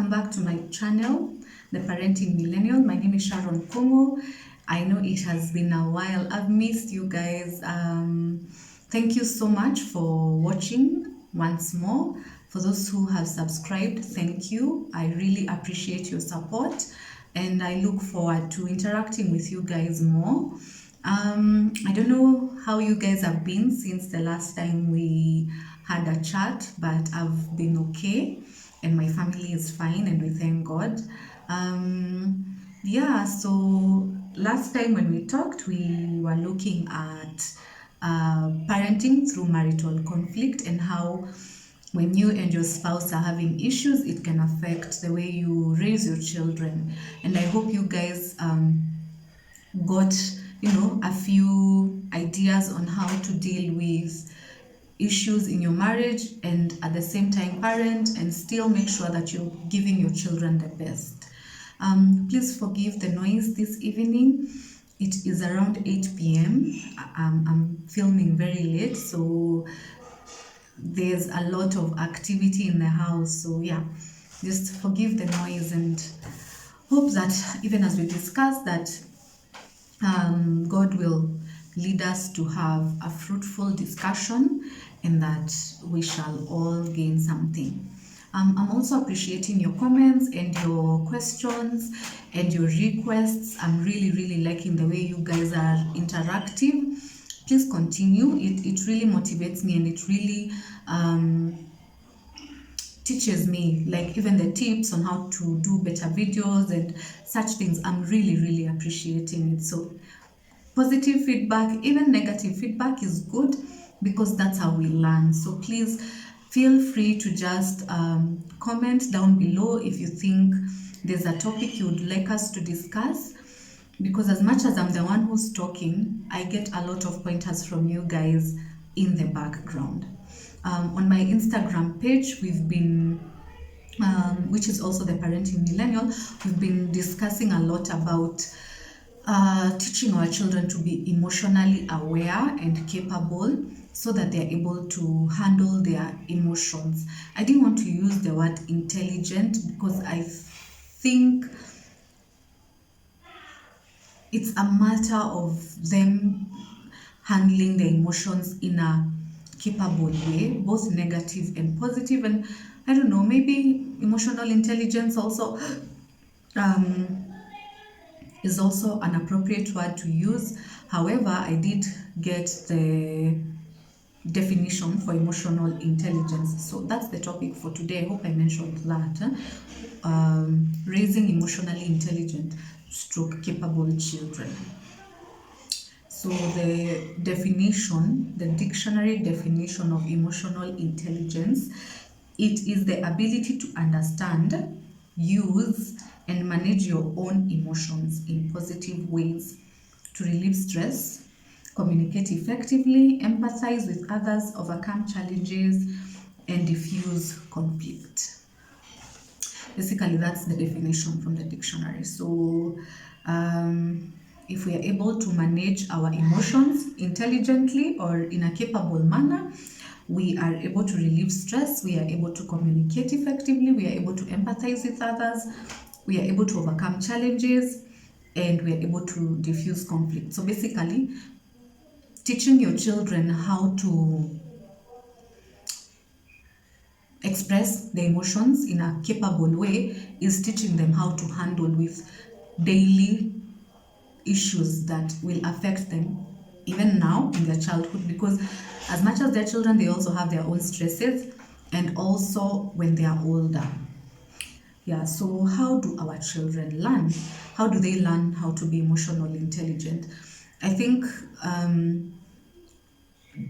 welcome back to my channel, The Parenting Millennial. My name is Sharon Kongo. I know it has been a while. I've missed you guys. Thank you so much for watching once more. For those who have subscribed, thank you. I really appreciate your support and I look forward to interacting with you guys more. I don't know how you guys have been since the last time we had a chat, but I've been okay and my family is fine and we thank God. So last time when we talked, we were looking at parenting through marital conflict and how when you and your spouse are having issues, it can affect the way you raise your children. And I hope you guys got a few ideas on how to deal with issues in your marriage and at the same time parent and still make sure that you're giving your children the best. Please forgive the noise this evening. It is around 8 p.m. I'm filming very late, so there's a lot of activity in the house. So yeah, just forgive the noise and hope that even as we discuss that God will lead us to have a fruitful discussion and that we shall all gain something. I'm also appreciating your comments and your questions and your requests. I'm really liking the way you guys are interactive. Please continue. It really motivates me and it really teaches me, like even the tips on how to do better videos and such things. I'm really appreciating it. So positive feedback, even negative feedback is good because that's how we learn. So please feel free to just comment down below if you think there's a topic you would like us to discuss, because as much as I'm the one who's talking, I get a lot of pointers from you guys in the background. On my Instagram page, we've been, which is also The Parenting Millennial, we've been discussing a lot about teaching our children to be emotionally aware and capable so that they're able to handle their emotions. I didn't want to use the word intelligent because I think it's a matter of them handling their emotions in a capable way, both negative and positive. And I don't know, maybe emotional intelligence also is also an appropriate word to use. However, I did get the definition for emotional intelligence. So that's the topic for today. I hope I mentioned that. Raising emotionally intelligent / capable children. So the definition, the dictionary definition of emotional intelligence, it is the ability to understand, use, and manage your own emotions in positive ways, to relieve stress, communicate effectively, empathize with others, overcome challenges, and diffuse conflict. Basically, that's the definition from the dictionary. So if we are able to manage our emotions intelligently or in a capable manner, we are able to relieve stress, we are able to communicate effectively, we are able to empathize with others, we are able to overcome challenges, and we are able to diffuse conflict. So basically, teaching your children how to express their emotions in a capable way is teaching them how to handle with daily issues that will affect them even now in their childhood, because as much as their children, they also have their own stresses, and also when they are older. Yeah, so how do our children learn? How do they learn how to be emotionally intelligent? I think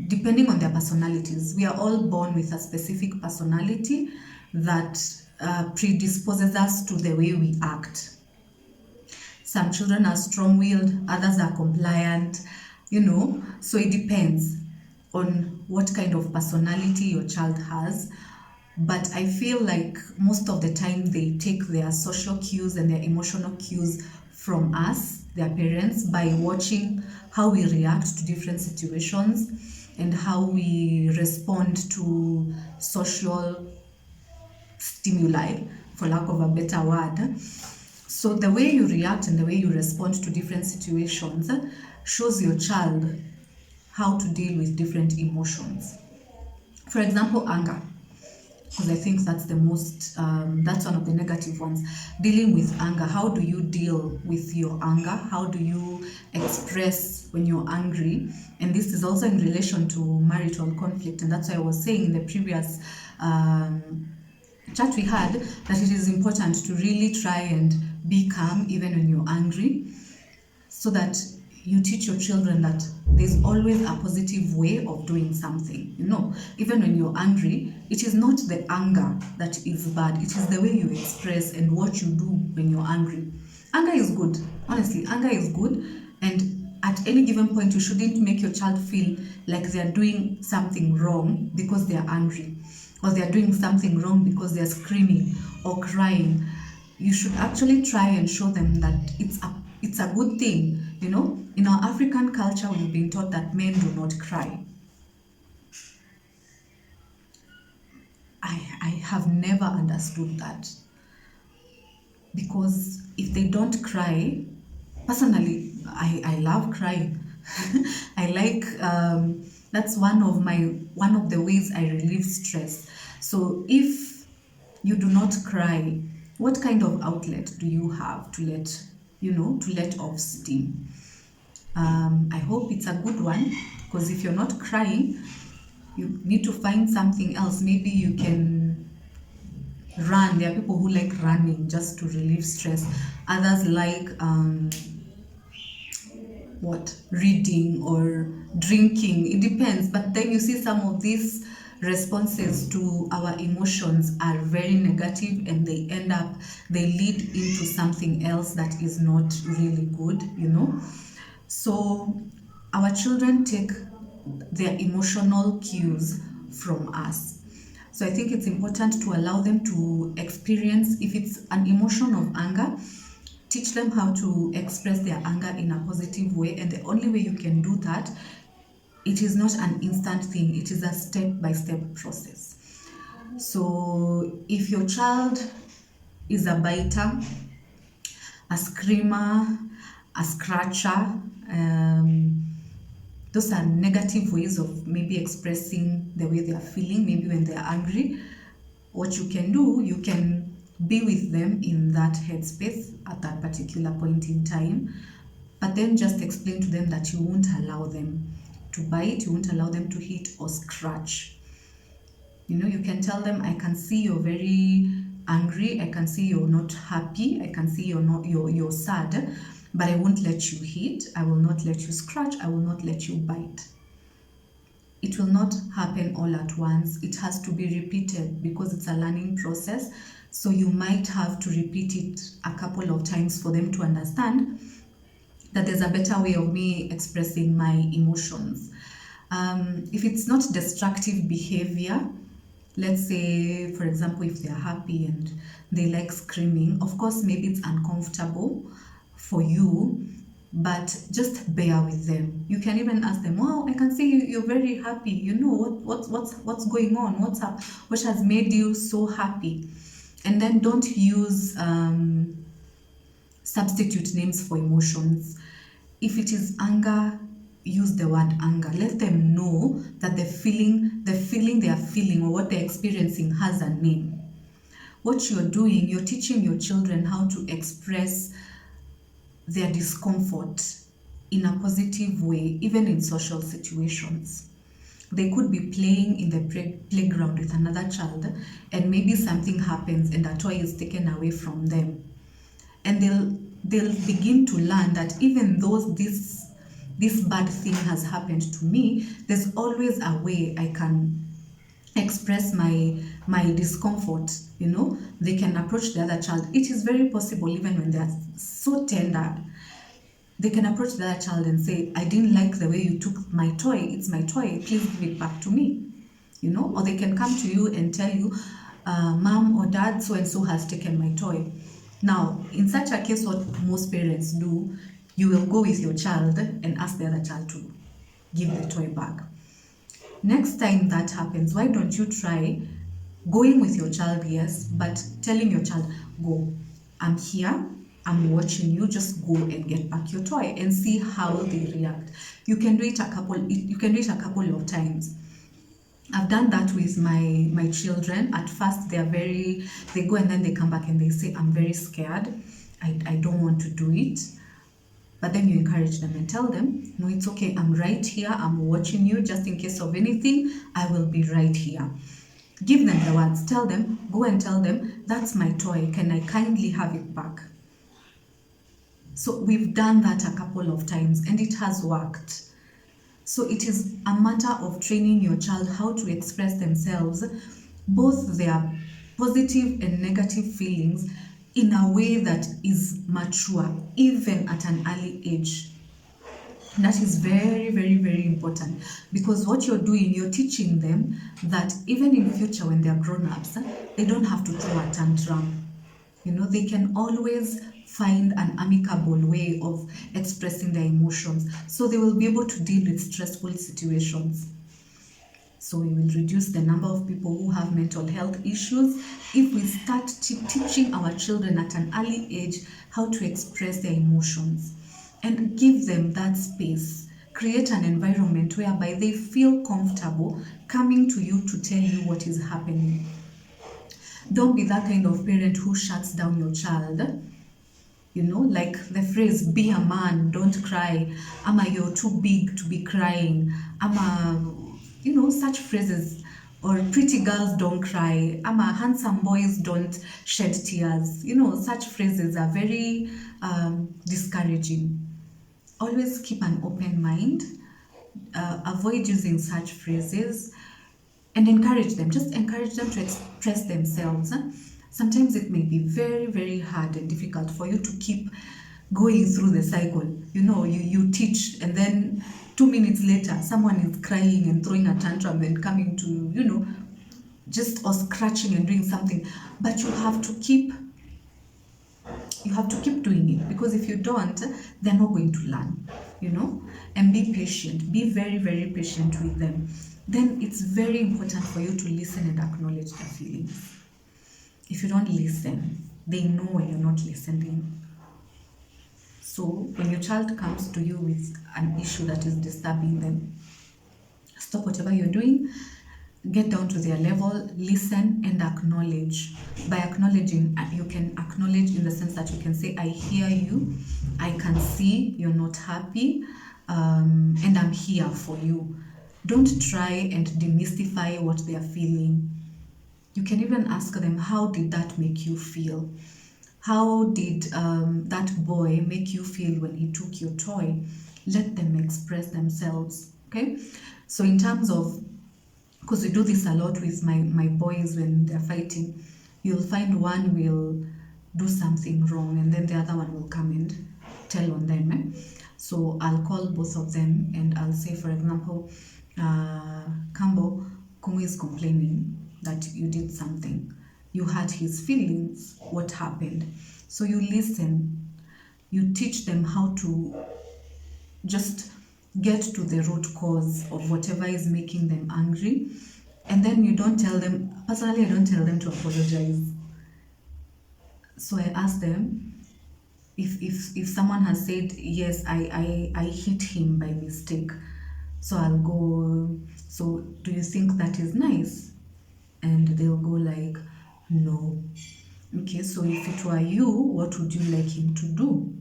depending on their personalities, we are all born with a specific personality that predisposes us to the way we act. Some children are strong-willed, others are compliant, so it depends on what kind of personality your child has. But I feel like most of the time they take their social cues and their emotional cues from us, their parents, by watching how we react to different situations and how we respond to social stimuli. for lack of a better word. So the way you react and the way you respond to different situations shows your child how to deal with different emotions. For example, anger, because I think that's the most, that's one of the negative ones. Dealing with anger, how do you deal with your anger? How do you express when you're angry? And this is also in relation to marital conflict, and that's why I was saying in the previous chat we had that it is important to really try and be calm even when you're angry, so that you teach your children that there's always a positive way of doing something. You know, even when you're angry, it is not the anger that is bad, it is the way you express and what you do when you're angry. Anger is good, honestly, anger is good, and at any given point you shouldn't make your child feel like they're doing something wrong because they're angry, or they're doing something wrong because they're screaming or crying. You should actually try and show them that it's a good thing. You know, in our African culture, we've been taught that men do not cry. I have never understood that, because if they don't cry, personally, I love crying. I like, that's one of the ways I relieve stress. So if you do not cry, what kind of outlet do you have to let off steam? I hope it's a good one, because if you're not crying, you need to find something else. Maybe you can run. There are people who like running just to relieve stress. Others like reading or drinking. It depends. But then you see some of these responses to our emotions are very negative, and they lead into something else that is not really good, you know. So our children take their emotional cues from us. So I think it's important to allow them to experience, if it's an emotion of anger, teach them how to express their anger in a positive way. And the only way you can do that, it is not an instant thing, it is a step-by-step process. So if your child is a biter, a screamer, a scratcher, those are negative ways of maybe expressing the way they are feeling, maybe when they are angry. What you can do, you can be with them in that headspace at that particular point in time, but then just explain to them that you won't allow them to bite, you won't allow them to hit or scratch. You know, you can tell them, I can see you're very angry, I can see you're not happy, I can see you're sad, but I won't let you hit, I will not let you scratch, I will not let you bite. It will not happen all at once. It has to be repeated because it's a learning process. So you might have to repeat it a couple of times for them to understand that there's a better way of me expressing my emotions. If it's not destructive behavior, let's say, for example, if they're happy and they like screaming, of course, maybe it's uncomfortable for you, but just bear with them. You can even ask them, wow, I can see you're very happy. You know, what's going on? What's up? What has made you so happy? And then don't use substitute names for emotions. If it is anger, use the word anger. Let them know that the feeling they are feeling or what they're experiencing has a name. What you're doing, you're teaching your children how to express their discomfort in a positive way, even in social situations. They could be playing in the playground with another child, and maybe something happens and a toy is taken away from them. And they'll begin to learn that even though this bad thing has happened to me, there's always a way I can express my discomfort. You know, they can approach the other child. It is very possible, even when they're so tender, they can approach the other child and say, I didn't like the way you took my toy. It's my toy. Please give it back to me. You know, or they can come to you and tell you, mom or dad, so and so has taken my toy. Now, in such a case, what most parents do, you will go with your child and ask the other child to give the toy back. Next time that happens, why don't you try Going with your child, yes, but telling your child, go, I'm here, I'm watching you, just go and get back your toy and see how they react. You can do it a couple of times. I've done that with my children. At first, they go and then they come back and they say, I'm very scared. I don't want to do it. But then you encourage them and tell them, no, it's okay. I'm right here. I'm watching you. Just in case of anything, I will be right here. Give them the words. Tell them, go and tell them, that's my toy. Can I kindly have it back? So we've done that a couple of times and it has worked. So it is a matter of training your child how to express themselves, both their positive and negative feelings, in a way that is mature, even at an early age. And that is very, very, very important, because what you're doing, you're teaching them that even in future when they're grown-ups, they don't have to throw a tantrum. You know, they can always find an amicable way of expressing their emotions, so they will be able to deal with stressful situations. So we will reduce the number of people who have mental health issues if we start teaching our children at an early age how to express their emotions, and give them that space. Create an environment whereby they feel comfortable coming to you to tell you what is happening. Don't be that kind of parent who shuts down your child. You know, like the phrase, be a man, don't cry. Ama, you're too big to be crying. Ama, you know, such phrases. Or pretty girls don't cry. Ama, handsome boys don't shed tears. You know, such phrases are very discouraging. Always keep an open mind. Avoid using such phrases and encourage them. Just encourage them to express themselves. Sometimes it may be very, very hard and difficult for you to keep going through the cycle. You know, you teach and then 2 minutes later, someone is crying and throwing a tantrum and coming to, you know, just or scratching and doing something. But you have to keep doing it, because if you don't, they're not going to learn, you know. And be patient. Be very, very patient with them. Then it's very important for you to listen and acknowledge their feelings. If you don't listen, they know when you're not listening. So when your child comes to you with an issue that is disturbing them, stop whatever you're doing, get down to their level, listen and acknowledge. By acknowledging, you can acknowledge in the sense that you can say, I hear you, I can see you're not happy, and I'm here for you. Don't try and demystify what they are feeling. You can even ask them, how did that make you feel? How did that boy make you feel when he took your toy? Let them express themselves, okay? So in terms of, because we do this a lot with my boys when they're fighting, you'll find one will do something wrong and then the other one will come and tell on them. So I'll call both of them and I'll say, for example, Kambo, Kumu is complaining that you did something. You hurt his feelings. What happened? So you listen. You teach them how to just get to the root cause of whatever is making them angry. And then you don't tell them, personally I don't tell them to apologize. So I ask them, if someone has said, yes, I hit him by mistake, so I'll go, so do you think that is nice? And they'll go like, no. Okay, so if it were you, what would you like him to do?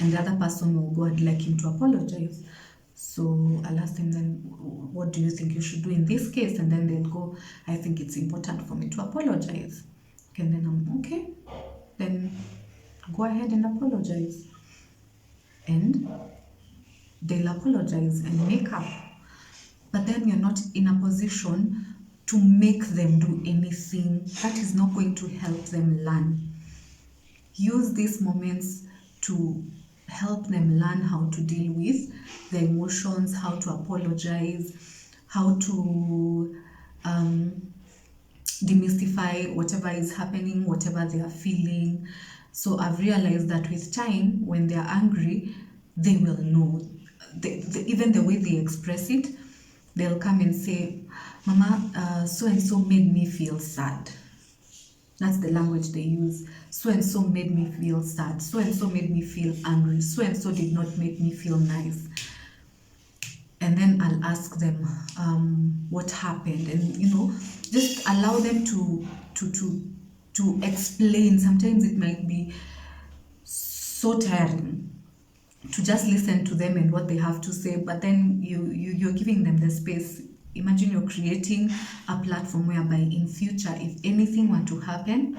And the other person will go, I'd like him to apologize. So I'll ask them then, what do you think you should do in this case? And then they'll go, I think it's important for me to apologize. Okay, and then I'm, okay, then go ahead and apologize. And they'll apologize and make up. But then you're not in a position to make them do anything. That is not going to help them learn. Use these moments to help them learn how to deal with their emotions, how to apologize, how to demystify whatever is happening, whatever they are feeling. So I've realized that with time, when they're angry, they will know. Even the way they express it they'll come and say, Mama, so and so made me feel sad. That's the language they use. So and so made me feel sad. So and so made me feel angry. So and so did not make me feel nice. And then I'll ask them what happened, and just allow them to explain. Sometimes it might be so tiring to just listen to them and what they have to say, but then you're giving them the space. Imagine you're creating a platform whereby in future, if anything were to happen,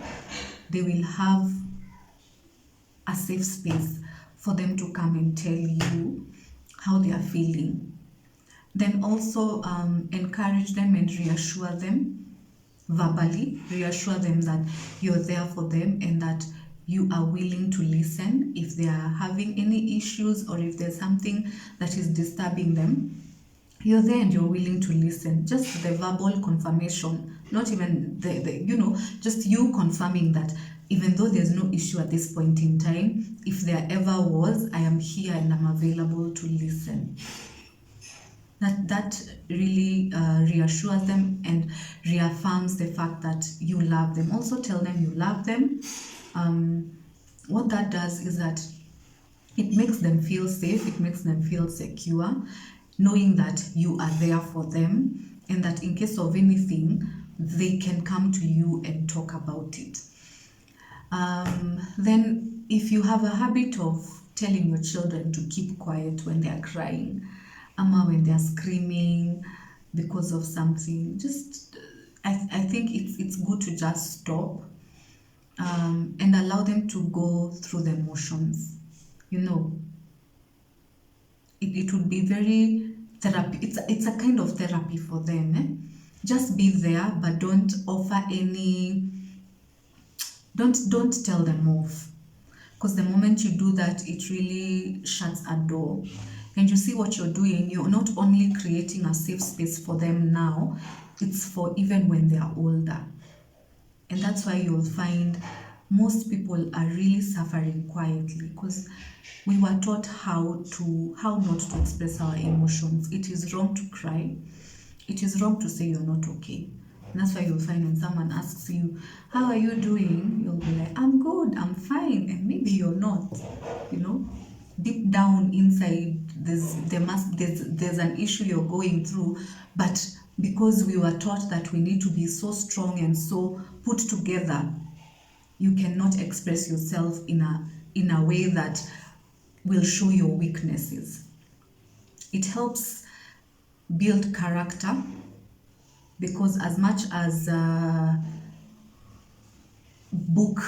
they will have a safe space for them to come and tell you how they are feeling. Then also encourage them and reassure them verbally, reassure them that you're there for them and that you are willing to listen if they are having any issues or if there's something that is disturbing them. You're there and you're willing to listen. Just the verbal confirmation, not even just you confirming that even though there's no issue at this point in time, if there ever was, I am here and I'm available to listen. That really reassures them and reaffirms the fact that you love them. Also tell them you love them. What that does is that it makes them feel safe, it makes them feel secure, knowing that you are there for them and that in case of anything, they can come to you and talk about it. Then if you have a habit of telling your children to keep quiet when they are crying, when they're screaming because of something, just I think it's good to just stop and allow them to go through the emotions. It would be very therapy. It's a kind of therapy for them. Just be there, but don't offer any. Don't tell them off, because the moment you do that, it really shuts a door. And you see what you're doing, you're not only creating a safe space for them now, it's for even when they are older. And that's why you'll find most people are really suffering quietly, because we were taught how not to express our emotions. It is wrong to cry. It is wrong to say you're not okay. And that's why you'll find when someone asks you, how are you doing? You'll be like, I'm good, I'm fine. And maybe you're not, deep down inside, there's an issue you're going through, but because we were taught that we need to be so strong and so put together, you cannot express yourself in a way that will show your weaknesses. It helps build character, because as much as book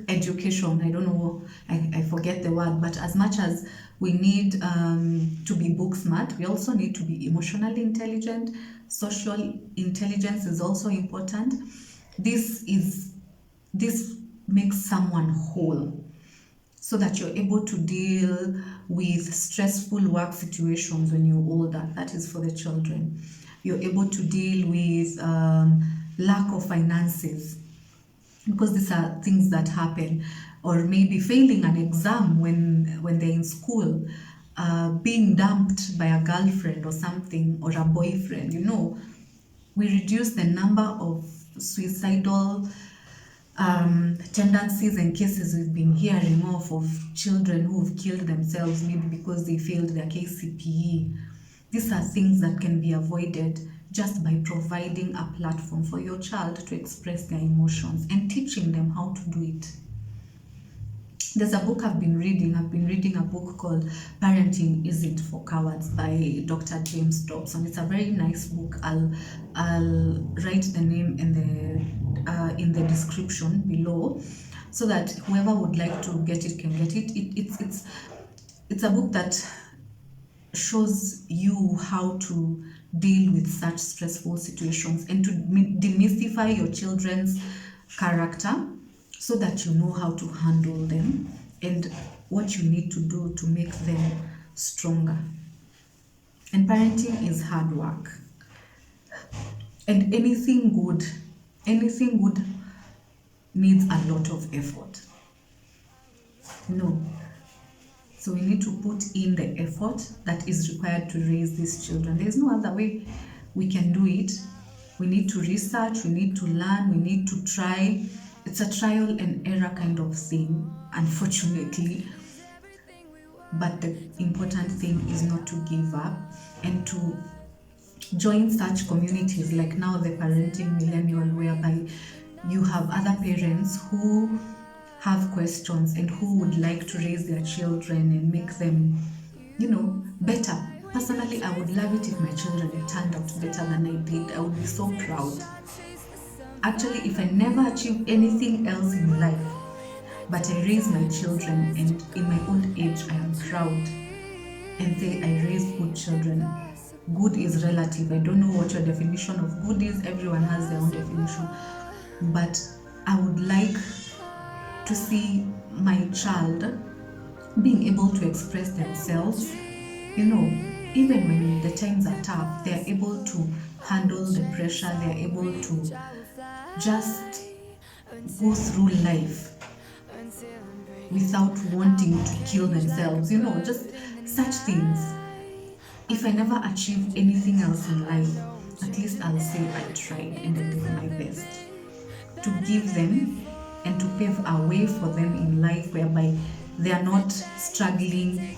education, I don't know, I forget the word, but as much as we need to be book smart, we also need to be emotionally intelligent. Social intelligence is also important. This makes someone whole, so that you're able to deal with stressful work situations when you're older. That is for the children. You're able to deal with lack of finances, because these are things that happen, or maybe failing an exam when they're in school, being dumped by a girlfriend or something, or a boyfriend. We reduce the number of suicidal tendencies and cases we've been hearing of children who've killed themselves, maybe because they failed their KCPE. These are things that can be avoided just by providing a platform for your child to express their emotions and teaching them how to do it. There's a book I've been reading. I've been reading a book called Parenting Isn't for Cowards by Dr. James Dobson. It's a very nice book. I'll write the name in the description below, so that whoever would like to get it can get it. It's a book that shows you how to deal with such stressful situations and to demystify your children's character, so that you know how to handle them and what you need to do to make them stronger. And parenting is hard work. And anything good needs a lot of effort. So we need to put in the effort that is required to raise these children. There's no other way we can do it. We need to research, we need to learn, we need to try. It's a trial and error kind of thing, unfortunately. But the important thing is not to give up and to join such communities like now the Parenting Millennial, whereby you have other parents who have questions and who would like to raise their children and make them, better. Personally, I would love it if my children turned out better than I did. I would be so proud. Actually, if I never achieve anything else in life, but I raise my children and in my old age I am proud and say I raised good children. Good is relative. I don't know what your definition of good is. Everyone has their own definition. But I would like to see my child being able to express themselves, even when the times are tough, they're able to handle the pressure, they're able to just go through life without wanting to kill themselves, just such things. If I never achieve anything else in life, at least I'll say I tried and I did my best to give them and to pave a way for them in life whereby they are not struggling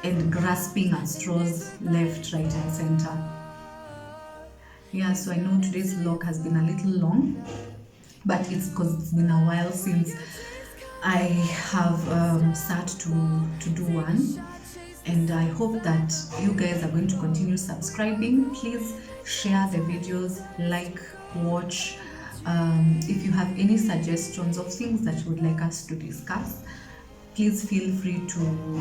and grasping at straws left, right, and center. Yeah, so I know today's vlog has been a little long, but it's because it's been a while since I have sat to do one. And I hope that you guys are going to continue subscribing. Please share the videos, like, watch. If you have any suggestions of things that you would like us to discuss, please feel free to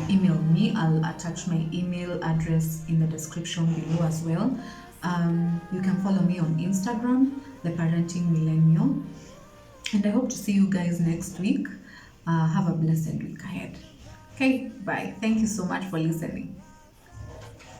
email me. I'll attach my email address in the description below as well. You can follow me on Instagram, The Parenting Millennial. And I hope to see you guys next week. Have a blessed week ahead. Okay, bye. Thank you so much for listening.